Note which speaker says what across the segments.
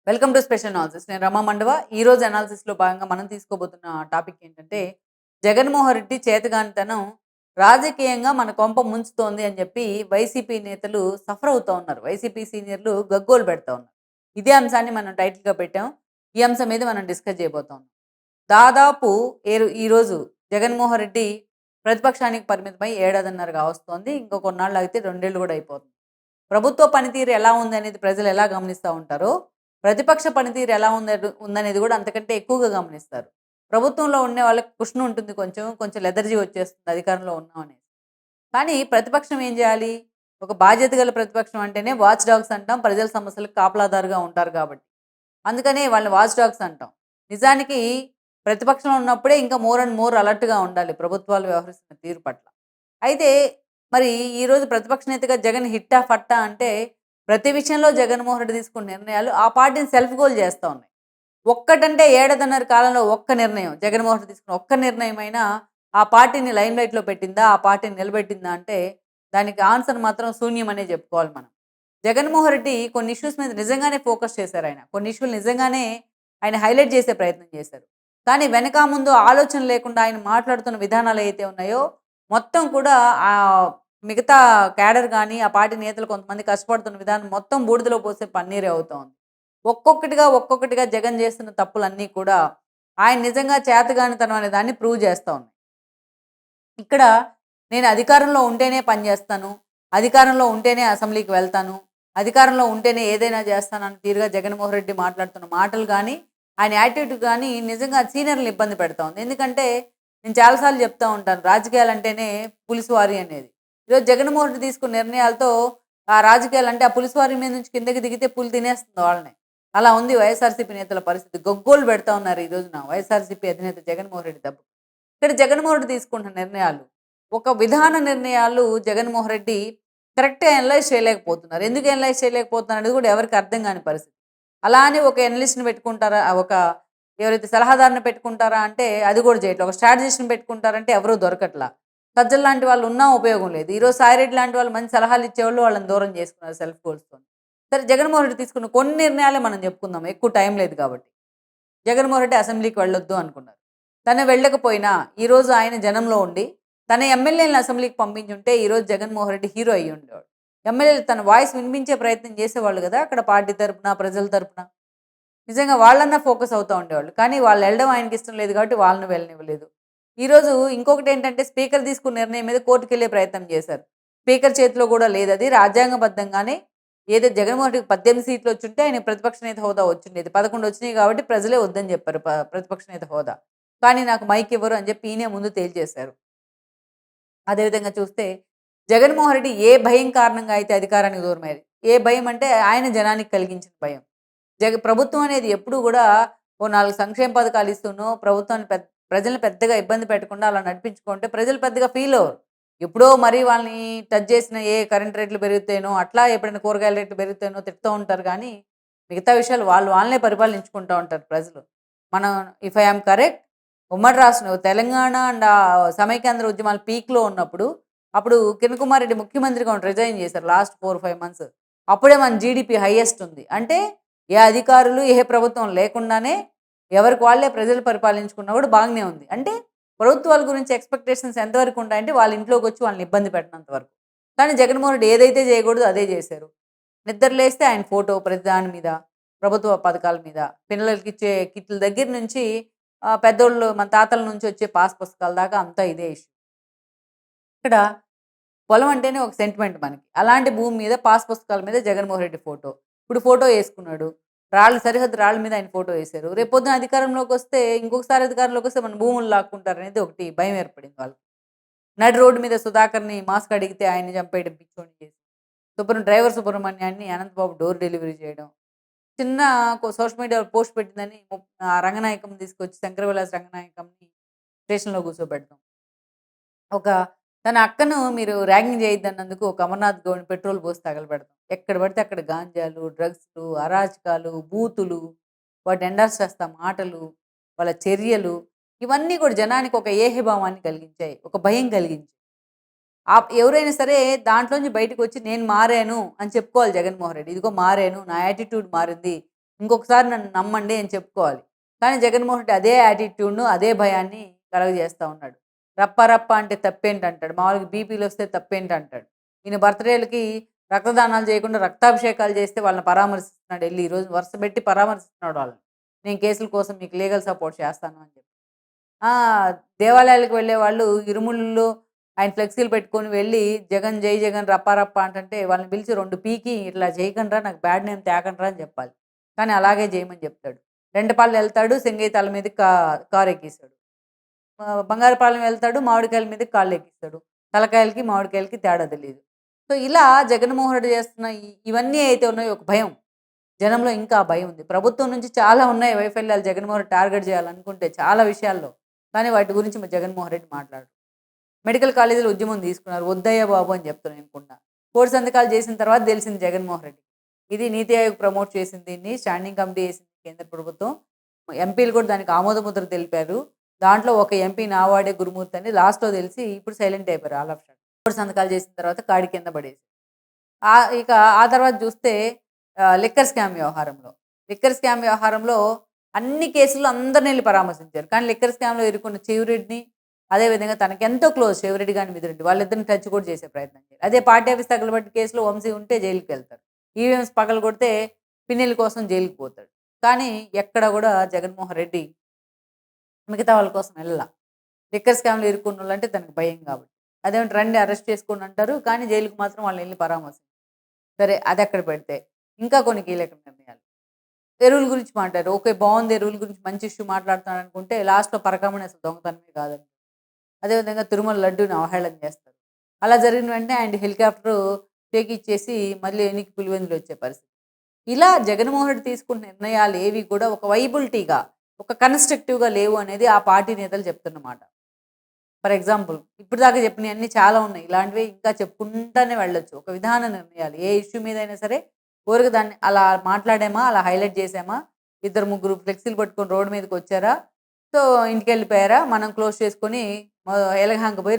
Speaker 1: Welcome to special analysis. నేను రమా మండవ. ఈరోజు అనాలిసిస్‌లో భాగంగా మనం తీసుకోబోతున్న టాపిక్ ఏంటంటే, జగన్మోహన్ రెడ్డి చేతగానితనం రాజకీయంగా మన కొంప ముంచుతోంది అని చెప్పి వైసీపీ నేతలు సఫర్ అవుతా ఉన్నారు. వైసీపీ సీనియర్‌లు గగ్గోలు పెడతా ఉన్నారు. ఇదే అంశాన్ని మనం టైటిల్‌గా పెట్టాం. ఈ అంశం మీద మనం డిస్కస్ చేయబోతా ఉన్నాం. దాదాపు ఈరోజు జగన్మోహన్ రెడ్డి ప్రతిపక్షానికి పరిమితమై ఏడాదిన్నర కావస్తోంది. ఇంకో కొన్నాళ్ళు ఆగితే 2 ఏళ్ళు కూడా అయిపోతుంది. ప్రభుత్వ పనితీరు ఎలా ఉందనేది ప్రజలు ఎలా గమనిస్తా ఉంటారో, ప్రతిపక్ష పనితీరు ఎలా ఉందనేది కూడా అంతకంటే ఎక్కువగా గమనిస్తారు. ప్రభుత్వంలో ఉండే వాళ్ళకి పుష్ణ ఉంటుంది కొంచెం, కొంచెం లెదర్జీ వచ్చేస్తుంది అధికారంలో ఉన్నామనేసి. కానీ ప్రతిపక్షం ఏం చేయాలి? ఒక బాధ్యత గల ప్రతిపక్షం అంటేనే వాచ్ డాగ్స్ అంటాం. ప్రజల సమస్యలకు కాపలాదారుగా ఉంటారు కాబట్టి. అందుకనే వాళ్ళని వాచ్ డాగ్స్ అంటాం. నిజానికి ప్రతిపక్షంలో ఉన్నప్పుడే ఇంకా మోర్ అండ్ మోర్ అలర్ట్‌గా ఉండాలి ప్రభుత్వాలు వ్యవహరిస్తున్న తీరు పట్ల. అయితే మరి ఈరోజు ప్రతిపక్ష నేతగా జగన్ హిట్టా? ఫట్టా? అంటే ప్రతి విషయంలో జగన్మోహన్ రెడ్డి తీసుకున్న నిర్ణయాలు ఆ పార్టీని సెల్ఫ్ గోల్ చేస్తా ఉన్నాయి. ఒక్కటంటే ఏడాదిన్నర కాలంలో ఒక్క నిర్ణయం జగన్మోహన్ రెడ్డి తీసుకున్న ఒక్క నిర్ణయమైనా ఆ పార్టీని లైమ్‌లైట్‌లో పెట్టిందా? ఆ పార్టీని నిలబెట్టిందా? అంటే దానికి ఆన్సర్ మాత్రం శూన్యమనే చెప్పుకోవాలి మనం. జగన్మోహన్ రెడ్డి కొన్ని ఇష్యూస్ మీద నిజంగానే ఫోకస్ చేశారాయన. కొన్ని ఇష్యూలు నిజంగానే ఆయన హైలైట్ చేసే ప్రయత్నం చేశారు. కానీ వెనక ముందు ఆలోచన లేకుండా ఆయన మాట్లాడుతున్న విధానాలు ఏవైతే ఉన్నాయో, మొత్తం కూడా మిగతా క్యాడర్ గాని, ఆ పార్టీ నేతలు కొంతమంది కష్టపడుతున్న విధానం మొత్తం బూడిదలో పోసే పన్నీరే అవుతోంది. ఒక్కొక్కటిగా జగన్ చేస్తున్న తప్పులన్నీ కూడా ఆయన నిజంగా చేతగానితనం అనే దాన్ని ప్రూవ్ చేస్తా ఉన్నాయి. ఇక్కడ నేను అధికారంలో ఉంటేనే పని చేస్తాను. అధికారంలో ఉంటేనే అసెంబ్లీకి వెళ్తాను. అధికారంలో ఉంటేనే ఏదైనా చేస్తానన్న తీరుగా జగన్మోహన్ రెడ్డి మాట్లాడుతున్న మాటలు గానీ, ఆయన యాటిట్యూడ్ గానీ నిజంగా సీనియర్‌లని ఇబ్బంది పెడతా ఉంది. ఎందుకంటే నేను చాలా సార్లు చెప్తా ఉంటాను. రాజకీయాలంటేనే పులిసువారి అనేది. ఈరోజు జగన్మోహన్ రెడ్డి తీసుకున్న నిర్ణయాలతో ఆ రాజకీయాలంటే ఆ పులిసువారి మీద నుంచి కిందకి దిగితే పులి తినేస్తుంది వాళ్ళని. అలా ఉంది వైఎస్ఆర్‌సీపీ నేతల పరిస్థితి. గగ్గోలు పెడతా ఉన్నారు ఈ రోజున వైఎస్ఆర్‌సీపీ అధినేత జగన్మోహన్ రెడ్డి దెబ్బ. ఇక్కడ జగన్మోహన్ రెడ్డి తీసుకుంటున్న నిర్ణయాలు, ఒక విధాన నిర్ణయాలు జగన్మోహన్ రెడ్డి కరెక్ట్‌గా అనలైజ్ చేయలేకపోతున్నారు. ఎందుకు అనలైజ్ చేయలేకపోతున్నారు అనేది కూడా ఎవరికీ అర్థం కాని పరిస్థితి. అలా అని ఒక అనలిస్ట్‌ని పెట్టుకుంటారా? ఎవరైతే సలహాదారుని పెట్టుకుంటారా అంటే అది కూడా చేయట్లేదు. ఒక స్ట్రాటజిస్ట్‌ని పెట్టుకుంటారంటే ఎవరు దొరకట్లా. సజ్జలు లాంటి వాళ్ళు ఉన్నా ఉపయోగం లేదు. ఈరోజు సాయిరెడ్డి లాంటి వాళ్ళు మంచి సలహాలు ఇచ్చేవాళ్ళు వాళ్ళని దూరం చేసుకున్నారు సెల్ఫ్ గోల్స్‌తోని. సరే జగన్మోహన్ రెడ్డి తీసుకున్న కొన్ని నిర్ణయాలే మనం చెప్పుకుందాం. ఎక్కువ టైం లేదు కాబట్టి. జగన్మోహన్ రెడ్డి అసెంబ్లీకి వెళ్ళొద్దు అనుకున్నారు. తను వెళ్ళకపోయినా ఈరోజు ఆయన జనంలో ఉండి, తన ఎమ్మెల్యేలను అసెంబ్లీకి పంపించుంటే ఈరోజు జగన్మోహన్ రెడ్డి హీరో అయ్యి ఉండేవాడు. ఎమ్మెల్యేలు తన వాయిస్ వినిపించే ప్రయత్నం చేసేవాళ్ళు కదా! అక్కడ పార్టీ తరపున, ప్రజల తరపున. నిజంగా వాళ్ళన్నా ఫోకస్ అవుతా ఉండేవాళ్ళు. కానీ వాళ్ళు వెళ్ళడం ఆయనకి ఇష్టం లేదు కాబట్టి వాళ్ళని వెళ్ళనివ్వలేదు. ఈరోజు ఇంకొకటేంటంటే స్పీకర్ తీసుకున్న నిర్ణయం మీద కోర్టుకెళ్ళే ప్రయత్నం చేశారు. స్పీకర్ చేతిలో కూడా లేదది. రాజ్యాంగబద్ధంగానే ఏదో జగన్మోహన్ రెడ్డికి 18 సీట్లు వచ్చుంటే ఆయన ప్రతిపక్ష నేత హోదా వచ్చుండేది. 11 వచ్చినాయి కాబట్టి ప్రజలే వద్దని చెప్పారు ప్రతిపక్ష నేత హోదా. కానీ నాకు మైక్ ఇవ్వరు అని చెప్పి ఈయనే ముందు తేల్చేశారు. అదేవిధంగా చూస్తే జగన్మోహన్ రెడ్డి ఏ భయం కారణంగా అయితే అధికారానికి దూరమయ్యారు. ఏ భయం అంటే ఆయన జనానికి కలిగించిన భయం. ప్రభుత్వం అనేది ఎప్పుడూ గూడా ఓ 4 సంక్షేమ పథకాలు ఇస్తూనో, ప్రభుత్వాన్ని ప్రజల్ని పెద్దగా ఇబ్బంది పెట్టకుండా అలా నడిపించుకుంటే ప్రజలు పెద్దగా ఫీల్ అవ్వరు. ఎప్పుడో మరీ వాళ్ళని టచ్ చేసిన ఏ కరెంట్ రేట్లు పెరుగుతాయనో, అట్లా ఎప్పుడైనా కూరగాయల రేట్లు పెరుగుతాయనో తిడుతూ ఉంటారు గానీ, మిగతా విషయాలు వాళ్ళనే పరిపాలించుకుంటా ఉంటారు ప్రజలు. మనం ఇఫ్ ఐ యామ్ కరెక్ట్, ఉమ్మడి రాష్ట్రం తెలంగాణ అండ్ సమైక్యాంధ్ర ఉద్యమాలు పీక్‌లో ఉన్నప్పుడు, అప్పుడు కిరణ్ కుమార్ రెడ్డి ముఖ్యమంత్రిగా రిజైన్ చేశారు లాస్ట్ 4, 5 మంత్స్. అప్పుడే మన జీడీపీ హైయెస్ట్ ఉంది. అంటే ఏ అధికారులు, ఏ ప్రభుత్వం లేకుండానే ఎవరికి వాళ్ళే ప్రజలు పరిపాలించుకున్నా కూడా బాగానే ఉంది. అంటే ప్రభుత్వాల గురించి ఎక్స్‌పెక్టేషన్స్ ఎంతవరకు ఉంటాయంటే వాళ్ళ ఇంట్లోకొచ్చి వాళ్ళని ఇబ్బంది పెట్టినంత వరకు. కానీ జగన్మోహన్ రెడ్డి ఏదైతే చేయకూడదో అదే చేశారు. నిద్ర లేస్తే ఆయన ఫోటో ప్రతి దాని మీద, ప్రభుత్వ పథకాల మీద, పిల్లలకిచ్చే కిట్ల దగ్గర నుంచి పెద్దోళ్ళు మన తాతల నుంచి వచ్చే పాస్ పుస్తకాల దాకా అంతా ఇదే ఇష్యూ. ఇక్కడ పొలం అంటేనే ఒక సెంటిమెంట్ మనకి. అలాంటి భూమి మీద పాస్ పుస్తకాల మీద జగన్మోహన్ రెడ్డి ఫోటో. ఇప్పుడు ఫోటో యేసుకున్నాడు. సరిహద్దు రాళ్ళ మీద ఆయన ఫోటో యేశారు. రేపొద్దున అధికారంలోకొస్తే ఇంకొకసారి అధికారంలోకొస్తే మన భూములు లాక్కుంటారనేది ఒకటి భయం ఏర్పడింది వాళ్ళకి. నడి రోడ్డు మీద సుధాకర్‌ని మాస్క్ అడిగితే ఆయన్ని చంపేయడం పిచ్చోడిని చేసి. డ్రైవర్ సుబ్రహ్మణ్యాన్ని అనంతబాబు డోర్ డెలివరీ చేయడం. చిన్న సోషల్ మీడియాలో పోస్ట్ పెట్టిందని రంగనాయకం తీసుకొచ్చి శంకర విలాస్ రంగనాయకంని స్టేషన్‌లో కూర్చోబెడతాం. ఒక తన అక్కను మీరు ర్యాగింగ్ చేయొద్దన్నందుకు ఒక అమర్నాథ్ గౌడ్‌ని పెట్రోల్ పోసి తగలబెడతాం. ఎక్కడ పడితే అక్కడ గాంజాలు, డ్రగ్స్‌లు, అరాచకాలు, బూతులు, వాటిని ఎండార్స్ చేస్తా మాటలు, వాళ్ళ చర్యలు ఇవన్నీ కూడా జనానికి ఒక ఏహ్యభావాన్ని కలిగించాయి. ఒక భయం కలిగించాయి. ఎవరైనా సరే దాంట్లోంచి బయటకొచ్చి నేను మారాను అని చెప్పుకోవాలి జగన్మోహన్ రెడ్డి. ఇదిగో మారాను. నా యాటిట్యూడ్ మారింది. ఇంకొకసారి నన్ను నమ్మండి అని చెప్పుకోవాలి. కానీ జగన్మోహన్ రెడ్డి అదే యాటిట్యూడ్‌ను, అదే భయాన్ని కలగజేస్తా ఉన్నాడు. రప్ప రప్ప అంటే తప్పేంటంటాడు. మామూలుగా బీపీలొస్తే తప్పేంటంటాడు. ఈయన బర్త్‌డేలకి రక్తదానాలు చేయకుండా రక్తాభిషేకాలు చేస్తే వాళ్ళని పరామర్శిస్తున్నాడు ఎళ్లి. ఈరోజు వరుసబెట్టి పరామర్శిస్తున్నాడు వాళ్ళని. నేను కేసుల కోసం మీకు లీగల్ సపోర్ట్ చేస్తాను అని చెప్పి. ఆ! దేవాలయాలకు వెళ్ళేవాళ్ళు ఇరుముల్లో ఆయన ఫ్లెక్సీలు పెట్టుకొని వెళ్ళి జగన్ జై జగన్ రప్పా రప్పా అంటంటే వాళ్ళని పిలిచి 2 పీకి ఇట్లా చేయకండ్రా నాకు బ్యాడ్ నేమ్ తేకండ్రా అని చెప్పాలి. కానీ అలాగే చేయమని చెప్తాడు. రెంటపాలెం ఎళ్తాడు సింగయ్య తల మీదకి కారెక్కిస్తాడు. బంగారుపాలెం వెళ్తాడు మామిడికాయల మీదకి కాళ్ళెక్కిస్తాడు. తలకాయలకి, మామిడికాయలకి తేడా తెలీదు. సో, ఇలా జగన్మోహన్ రెడ్డి చేస్తున్న ఇవన్నీ అయితే ఉన్నాయో ఒక భయం. జనంలో ఇంకా ఆ భయం ఉంది. ప్రభుత్వం నుంచి చాలా ఉన్నాయి వైఫల్యాలు జగన్మోహన్ రెడ్డి టార్గెట్ చేయాలనుకుంటే చాలా విషయాల్లో. కానీ వాటి గురించి జగన్మోహన్ రెడ్డి మాట్లాడరు. మెడికల్ కాలేజీలో ఉద్యమం తీసుకున్నారు. వద్దయ్య బాబు అని చెప్తున్నాను వినకుండా. కోటి సంతకాలు చేసిన తర్వాత తెలిసింది జగన్మోహన్ రెడ్డి. ఇది నీతి ఆయోగ్ ప్రమోట్ చేసింది దీన్ని. స్టాండింగ్ కమిటీ వేసింది కేంద్ర ప్రభుత్వం. ఎంపీలు కూడా దానికి ఆమోద ముద్ర తెలిపారు. దాంట్లో ఒక ఎంపీ నా వాడే గురుమూర్తి అని లాస్ట్‌లో తెలిసి ఇప్పుడు సైలెంట్ అయిపోయారు ఆల్ ఆఫ్ సడన్. కోటి సంతకాలు చేసిన తర్వాత కాడి కింద పడేసి. ఇక ఆ తర్వాత చూస్తే లిక్కర్ స్కామ్ వ్యవహారంలో. లిక్కర్ స్కామ్ వ్యవహారంలో అన్ని కేసుల్లో అందరిని వెళ్లి పరామర్శించారు. కానీ లిక్కర్ స్కామ్‌లో ఇరుక్కున్న చెవిరెడ్డిని అదేవిధంగా తనకెంతో క్లోజ్ చెవిరెడ్డి గాని, మిథునరెడ్డి వాళ్ళిద్దరిని టచ్ కూడా చేసే ప్రయత్నం చేయాలి. అదే పార్టీ ఆఫీస్ తగలబెట్టి కేసులో వంశీ ఉంటే జైలుకెళ్తాడు. ఈవీఎంస్ పగలగొడితే పిన్నెల కోసం జైలుకి పోతాడు. కానీ ఎక్కడ కూడా జగన్మోహన్ రెడ్డి మిగతా వాళ్ళ కోసం వెళ్ళలా. లిక్కర్ స్కామ్‌లో ఇరుక్కున్నోళ్ళంటే తనకు భయం కాబట్టి. అదేమంటే రండి అరెస్ట్ చేసుకోండి అంటారు. కానీ జైలుకి మాత్రం వాళ్ళని వెళ్లి పరామర్శించరు. సరే అదక్కడ పెడితే ఇంకా కొన్ని కీలక నిర్ణయాలు. ఎరువుల గురించి మాట్లాడారు. ఓకే బావుంది ఎరువుల గురించి మంచి ఇష్యూ మాట్లాడుతున్నాడు అనుకుంటే లాస్ట్‌లో పరకామణి అసలు దొంగతనమే కాదండి. అదేవిధంగా తిరుమల లడ్డూని అవహేళన చేస్తారు. అలా జరిగిన వెంటనే ఆయన హెలికాప్టరు టేకిచ్చేసి మళ్ళీ ఎన్నికి పులివెందులు వచ్చే పరిస్థితి. ఇలా జగన్మోహన్ రెడ్డి తీసుకున్న నిర్ణయాలు ఏవి కూడా ఒక వైబిలిటీగా, ఒక కన్‌స్ట్రక్టివ్‌గా లేవు అనేది ఆ పార్టీ నేతలు చెప్తున్నమాట. ఫర్ ఎగ్జాంపుల్ ఇప్పటిదాకా చెప్పినయన్నీ చాలా ఉన్నాయి. ఇలాంటివి ఇంకా చెప్పుకుంటానే వెళ్ళొచ్చు. ఒక విధాన నిర్ణయాలు ఏ ఇష్యూ మీదైనా సరే ఊరికే దాన్ని అలా మాట్లాడామా, అలా హైలైట్ చేసామా, ఇద్దరు ముగ్గురు ఫ్లెక్సీలు పట్టుకొని రోడ్డు మీదకొచ్చారా, సో ఇంటికెళ్ళిపోయారా, మనం క్లోజ్ చేసుకొని ఎలగహాంగ పోయి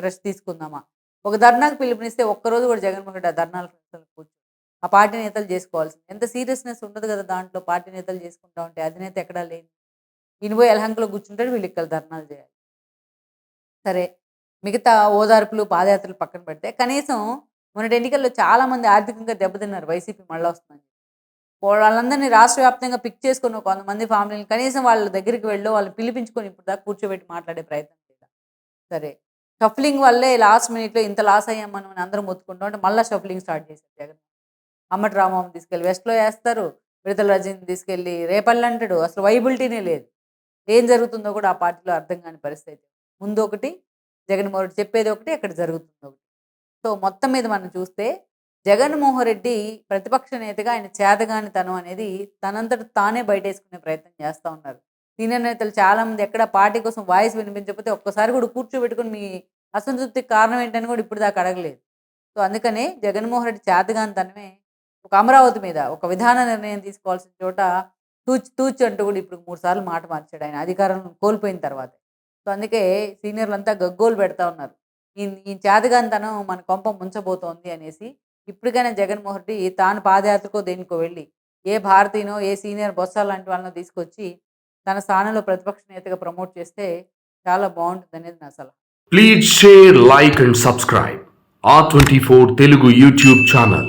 Speaker 1: రెస్ట్ తీసుకుందామా. ఒక ధర్నాకు పిలుపునిస్తే ఒక్కరోజు కూడా జగన్మోహన్ రెడ్డి ఆ ధర్నాలు కూర్చో ఆ పార్టీ నేతలు చేసుకోవాల్సింది. ఎంత సీరియస్‌నెస్ ఉండదు కదా దాంట్లో పార్టీ నేతలు చేసుకుంటా ఉంటే. అధినేత ఎక్కడా లేదు. ఈయన పోయి ఎలహంకలో కూర్చుంటాడు వీళ్ళు ఇక్కడ ధర్నాలు చేయాలి. సరే. మిగతా ఓదార్పులు, పాదయాత్రలు పక్కన పెడితే కనీసం మొన్నటి ఎన్నికల్లో చాలామంది ఆర్థికంగా దెబ్బతిన్నారు వైసీపీ మళ్ళా వస్తుందని. వాళ్ళందరినీ రాష్ట్ర వ్యాప్తంగా పిక్ చేసుకొని ఒక 100 మంది ఫ్యామిలీని కనీసం వాళ్ళ దగ్గరికి వెళ్ళో వాళ్ళని పిలిపించుకొని ఇప్పటిదాకా కూర్చోబెట్టి మాట్లాడే ప్రయత్నం చేయాలి. సరే. షఫ్లింగ్ వల్లే లాస్ట్ మినిట్‌లో ఇంత లాస్ అయ్యాం మనం అని అందరం మొత్తుకుంటాం అంటే మళ్ళా షఫ్లింగ్ స్టార్ట్ చేశారు జగన్. అంబటి రాంబాబుని తీసుకెళ్ళి వెస్ట్‌లో ఏస్తారు. విడతల రజనీని తీసుకెళ్ళి రేపల్లి అంటాడు. అసలు వైబిలిటీనే లేదు. ఏం జరుగుతుందో కూడా ఆ పార్టీలో అర్థం కాని పరిస్థితి. ముందొకటి, జగన్మోహన్ రెడ్డి చెప్పేది ఒకటి, అక్కడ జరుగుతుంది ఒకటి. సో, మొత్తం మీద మనం చూస్తే జగన్మోహన్ రెడ్డి ప్రతిపక్ష నేతగా ఆయన చేతగానితనం అనేది తనంతట తానే బయటేసుకునే ప్రయత్నం చేస్తా ఉన్నారు. సీనియర్ నేతలు చాలామంది ఎక్కడ పార్టీ కోసం వాయిస్ వినిపించకపోతే ఒక్కసారి కూడా కూర్చోబెట్టుకొని మీ అసంతృప్తికి కారణం ఏంటని కూడా ఇప్పటిదాకా అడగలేదు. సో, అందుకనే జగన్మోహన్ రెడ్డి చేతగానితనమే ఒక అమరావతి మీద ఒక విధాన నిర్ణయం తీసుకోవాల్సిన చోట తూచ్ తూచ్ అంటూ కూడా ఇప్పుడు 3 సార్లు మాట మార్చాడు ఆయన అధికారం కోల్పోయిన తర్వాత. సో, అందుకే సీనియర్లంతా గగ్గోలు పెడతా ఉన్నారు. ఈ చేతగానితనం మన కొంప ముంచబోతోంది అనేసి. ఇప్పటికైనా జగన్మోహన్ రెడ్డి తాను పాదయాత్రకో దేనికో వెళ్ళి ఏ భారతీయనో, ఏ సీనియర్ బొత్స లాంటి వాళ్ళనో తీసుకొచ్చి తన స్థానంలో ప్రతిపక్ష నేతగా ప్రమోట్ చేస్తే చాలా బావుంటుందనేది నా సలహా.
Speaker 2: Please share, like and subscribe R24 Telugu YouTube channel.